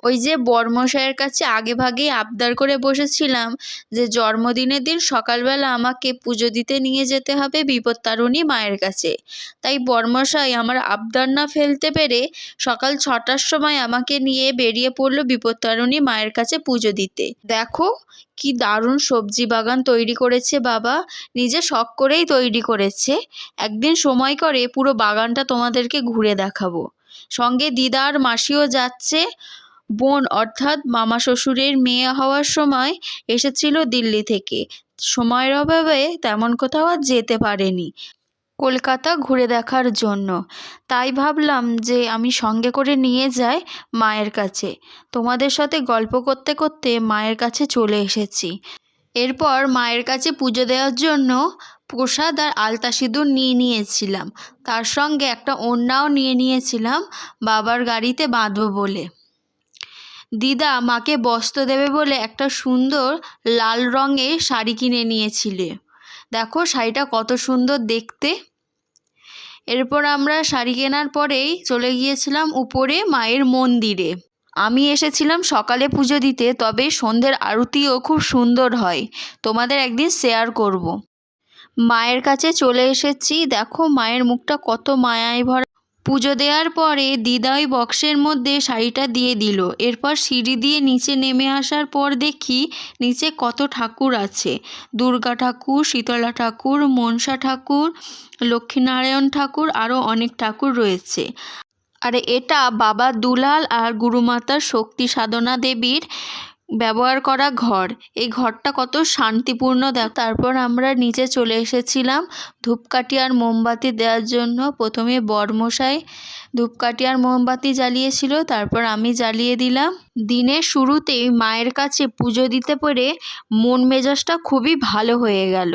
ওই যে বরমশাইয়ের কাছে আগে ভাগেই আবদার করে বসেছিলাম যে জন্মদিনের দিন সকালবেলা আমাকে পুজো দিতে নিয়ে যেতে হবে বিপত্তারিণী মায়ের কাছে। তাই বরমশাই আমার আবদার না ফেলতে পেরে সকাল 6টার সময় আমাকে নিয়ে বেরিয়ে পড়লো বিপত্তারিণী মায়ের কাছে পুজো দিতে। দেখো কি দারুণ সবজি বাগান তৈরি করেছে বাবা, নিজে শখ করেই তৈরি করেছে। একদিন সময় করে পুরো বাগানটা তোমাদেরকে ঘুরে দেখাবো। সঙ্গে দিদা আর মাসিও যাচ্ছে। বোন অর্থাৎ মামা শ্বশুরের মেয়ে হওয়ার সময় এসেছিল দিল্লি থেকে, সময়ের অভাবে তেমন কোথাও আর যেতে পারেনি কলকাতা ঘুরে দেখার জন্য। তাই ভাবলাম যে আমি সঙ্গে করে নিয়ে যাই মায়ের কাছে। তোমাদের সাথে গল্প করতে করতে মায়ের কাছে চলে এসেছি। এরপর মায়ের কাছে পুজো দেওয়ার জন্য প্রসাদ আর আলতা সিঁদুর নিয়ে নিয়েছিলাম, তার সঙ্গে একটা ওড়নাও নিয়ে নিয়েছিলাম বাবার গাড়িতে বাঁধবো বলে। দিদা মাকে বস্ত্র দেবে বলে একটা সুন্দর লাল রঙের শাড়ি কিনে নিয়েছিলে। দেখো শাড়িটা কত সুন্দর দেখতে। এরপর আমরা শাড়ি কেনার পরেই চলে গিয়েছিলাম উপরে মায়ের মন্দিরে। আমি এসেছিলাম সকালে পুজো দিতে, তবে সন্ধ্যের আরতিও খুব সুন্দর হয়, তোমাদের একদিন শেয়ার করব। মায়ের কাছে চলে এসেছি, দেখো মায়ের মুখটা কত মায়ায় ভরা। পুজো দেওয়ার পরে দিদা ওই বক্সের মধ্যে শাড়িটা দিয়ে দিল। এরপর সিঁড়ি দিয়ে নিচে নেমে আসার পর দেখি নিচে কত ঠাকুর আছে, দুর্গা ঠাকুর, শীতলা ঠাকুর, মনসা ঠাকুর, লক্ষ্মীনারায়ণ ঠাকুর, আরও অনেক ঠাকুর রয়েছে। আর এটা বাবা দুলাল আর গুরুমাতার শক্তি সাধনা দেবীর ব্যবহার করা ঘর। এই ঘরটা কত শান্তিপূর্ণ তারপর আমরা নিচে চলে এসেছিলাম ধূপকাঠি আর মোমবাতি দেওয়ার জন্য। প্রথমে বরমশাই ধূপকাঠি আর মোমবাতি জ্বালিয়েছিল, তারপর আমি জ্বালিয়ে দিলাম। দিনের শুরুতেই মায়ের কাছে পুজো দিতে পেরে মন মেজাজটা খুবই ভালো হয়ে গেল।